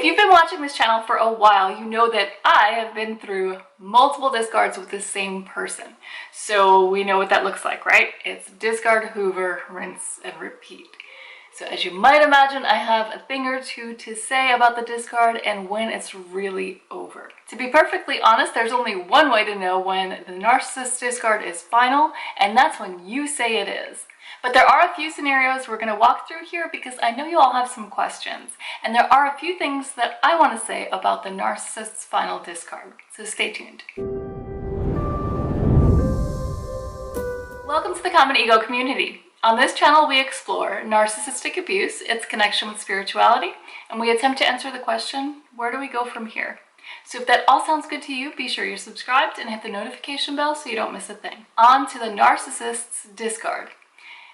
you've been watching this channel for a while, you know that I have been through multiple discards with the same person. So we know what that looks like, right? It's discard, hoover, rinse, and repeat. So as you might imagine, I have a thing or two to say about the discard and when it's really over. To be perfectly honest, there's only one way to know when the narcissist discard is final, and that's when you say it is. But there are a few scenarios we're going to walk through here because I know you all have some questions. And there are a few things that I want to say about the narcissist's final discard. So stay tuned. Welcome to the Common Ego community. On this channel, we explore narcissistic abuse, its connection with spirituality, and we attempt to answer the question, where do we go from here? So if that all sounds good to you, be sure you're subscribed and hit the notification bell so you don't miss a thing. On to the narcissist's discard.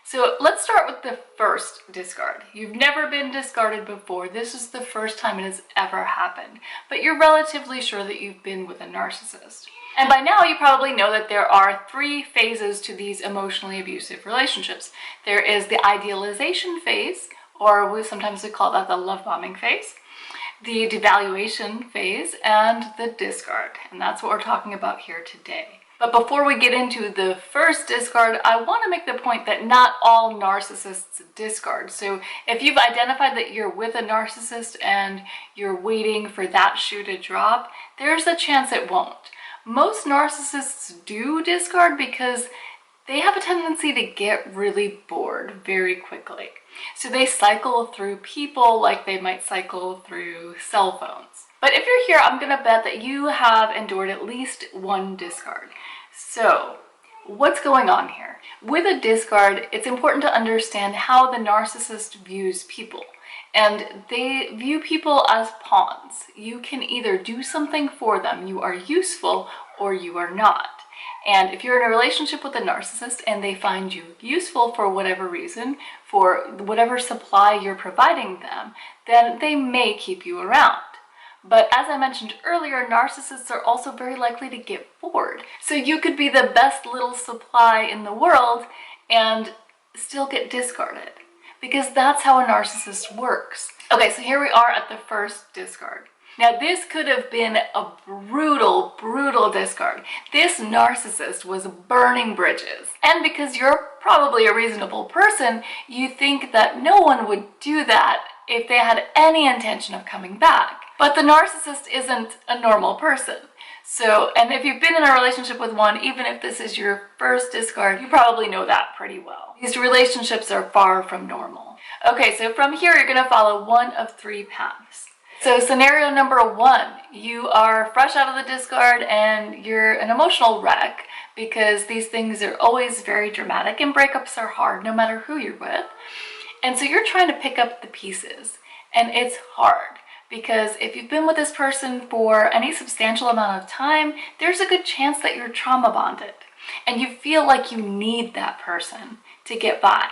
So let's start with the first discard. You've never been discarded before. This is the first time it has ever happened, but you're relatively sure that you've been with a narcissist. And by now you probably know that there are three phases to these emotionally abusive relationships. There is the idealization phase, or sometimes we call that the love bombing phase, the devaluation phase, and the discard. And that's what we're talking about here today. But before we get into the first discard, I want to make the point that not all narcissists discard. So if you've identified that you're with a narcissist and you're waiting for that shoe to drop, there's a chance it won't. Most narcissists do discard because they have a tendency to get really bored very quickly. So they cycle through people like they might cycle through cell phones. But if you're here, I'm going to bet that you have endured at least one discard. So what's going on here? With a discard, it's important to understand how the narcissist views people. And they view people as pawns. You can either do something for them, you are useful, or you are not. And if you're in a relationship with a narcissist and they find you useful for whatever reason, for whatever supply you're providing them, then they may keep you around. But as I mentioned earlier, narcissists are also very likely to get bored. So you could be the best little supply in the world and still get discarded, because that's how a narcissist works. Okay, so here we are at the first discard. Now this could have been a brutal, brutal discard. This narcissist was burning bridges. And because you're probably a reasonable person, you think that no one would do that if they had any intention of coming back. But the narcissist isn't a normal person. So, and if you've been in a relationship with one, even if this is your first discard, you probably know that pretty well. These relationships are far from normal. Okay, so from here, you're gonna follow one of three paths. So scenario number one, you are fresh out of the discard and you're an emotional wreck because these things are always very dramatic and breakups are hard no matter who you're with. And so you're trying to pick up the pieces, and it's hard. Because if you've been with this person for any substantial amount of time, there's a good chance that you're trauma bonded and you feel like you need that person to get by.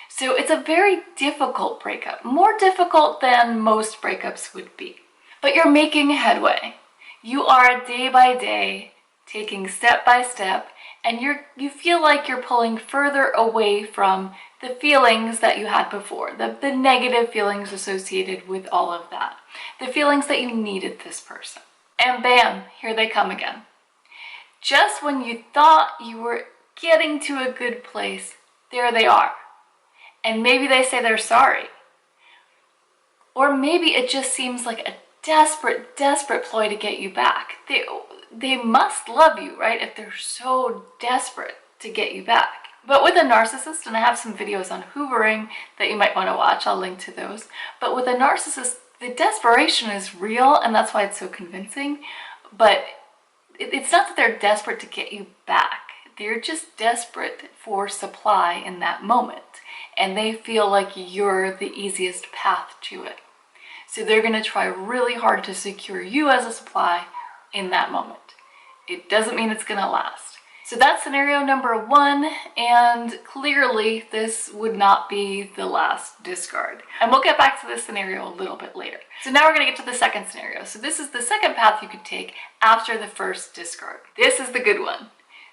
So it's a very difficult breakup, more difficult than most breakups would be. But you're making headway. You are day by day, taking step by step, and you feel like you're pulling further away from the feelings that you had before, the negative feelings associated with all of that, the feelings that you needed this person. And bam, here they come again. Just when you thought you were getting to a good place, there they are. And maybe they say they're sorry. Or maybe it just seems like a desperate, desperate ploy to get you back. They must love you, right? If they're so desperate to get you back. But with a narcissist, and I have some videos on hoovering that you might want to watch, I'll link to those. But with a narcissist, the desperation is real, and that's why it's so convincing. But it's not that they're desperate to get you back. They're just desperate for supply in that moment. And they feel like you're the easiest path to it. So they're going to try really hard to secure you as a supply in that moment. It doesn't mean it's going to last. So that's scenario number one, and clearly this would not be the last discard. And we'll get back to this scenario a little bit later. So now we're going to get to the second scenario. So this is the second path you could take after the first discard. This is the good one.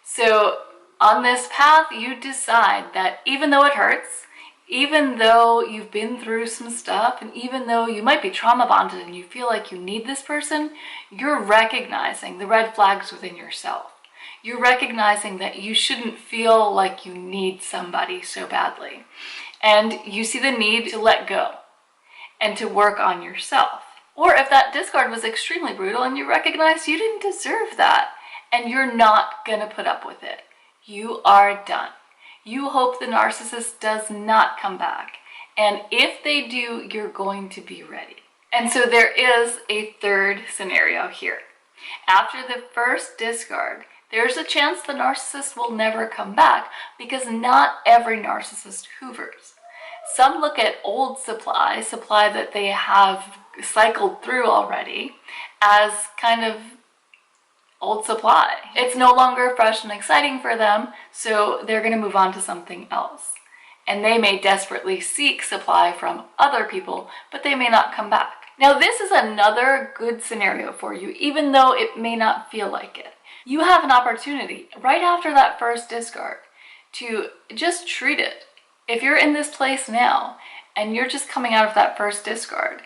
So on this path, you decide that even though it hurts, Even though you've been through some stuff, and even though you might be trauma bonded and you feel like you need this person, you're recognizing the red flags within yourself. You're recognizing that you shouldn't feel like you need somebody so badly. And you see the need to let go and to work on yourself. Or if that discard was extremely brutal and you recognize you didn't deserve that and you're not gonna put up with it, you are done. You hope the narcissist does not come back. And if they do, you're going to be ready. And so there is a third scenario here. After the first discard, there's a chance the narcissist will never come back because not every narcissist hoovers. Some look at old supply that they have cycled through already, as kind of old supply. It's no longer fresh and exciting for them, so they're going to move on to something else. And they may desperately seek supply from other people, but they may not come back. Now, this is another good scenario for you, even though it may not feel like it. You have an opportunity right after that first discard to just treat it. If you're in this place now and you're just coming out of that first discard,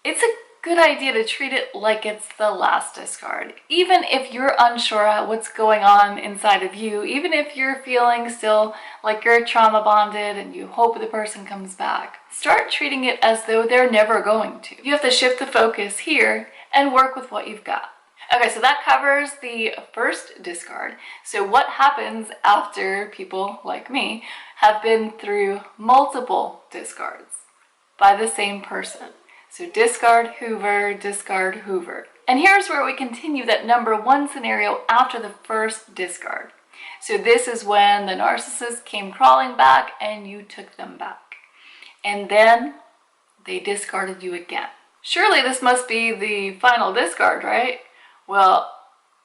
it's a good idea to treat it like it's the last discard. Even if you're unsure what's going on inside of you, even if you're feeling still like you're trauma bonded and you hope the person comes back, start treating it as though they're never going to. You have to shift the focus here and work with what you've got. Okay, so that covers the first discard. So what happens after people like me have been through multiple discards by the same person? So discard, hoover, discard, hoover. And here's where we continue that number one scenario after the first discard. So this is when the narcissist came crawling back and you took them back. And then they discarded you again. Surely this must be the final discard, right? Well,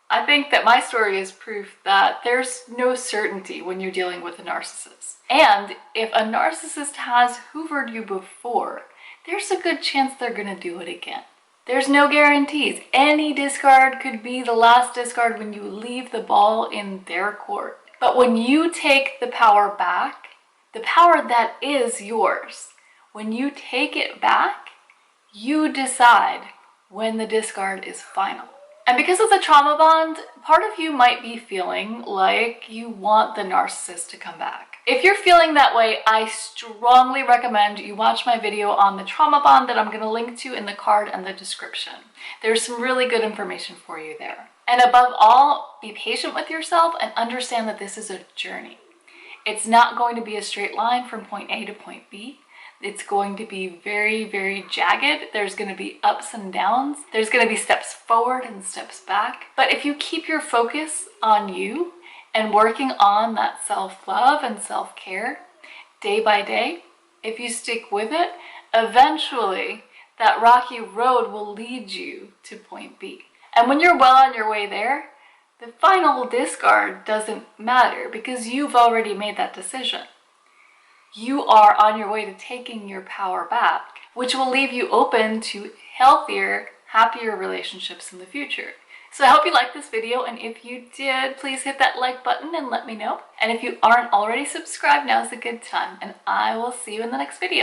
I think that my story is proof that there's no certainty when you're dealing with a narcissist. And if a narcissist has hoovered you before, there's a good chance they're gonna do it again. There's no guarantees. Any discard could be the last discard when you leave the ball in their court. But when you take the power back, the power that is yours, when you take it back, you decide when the discard is final. And because of the trauma bond, part of you might be feeling like you want the narcissist to come back. If you're feeling that way, I strongly recommend you watch my video on the trauma bond that I'm going to link to in the card and the description. There's some really good information for you there. And above all, be patient with yourself and understand that this is a journey. It's not going to be a straight line from point A to point B. It's going to be very, very jagged. There's going to be ups and downs. There's going to be steps forward and steps back. But if you keep your focus on you and working on that self-love and self-care day by day, if you stick with it, eventually that rocky road will lead you to point B. And when you're well on your way there, the final discard doesn't matter because you've already made that decision. You are on your way to taking your power back, which will leave you open to healthier, happier relationships in the future. So I hope you liked this video, and if you did, please hit that like button and let me know. And if you aren't already subscribed, now's a good time, and I will see you in the next video.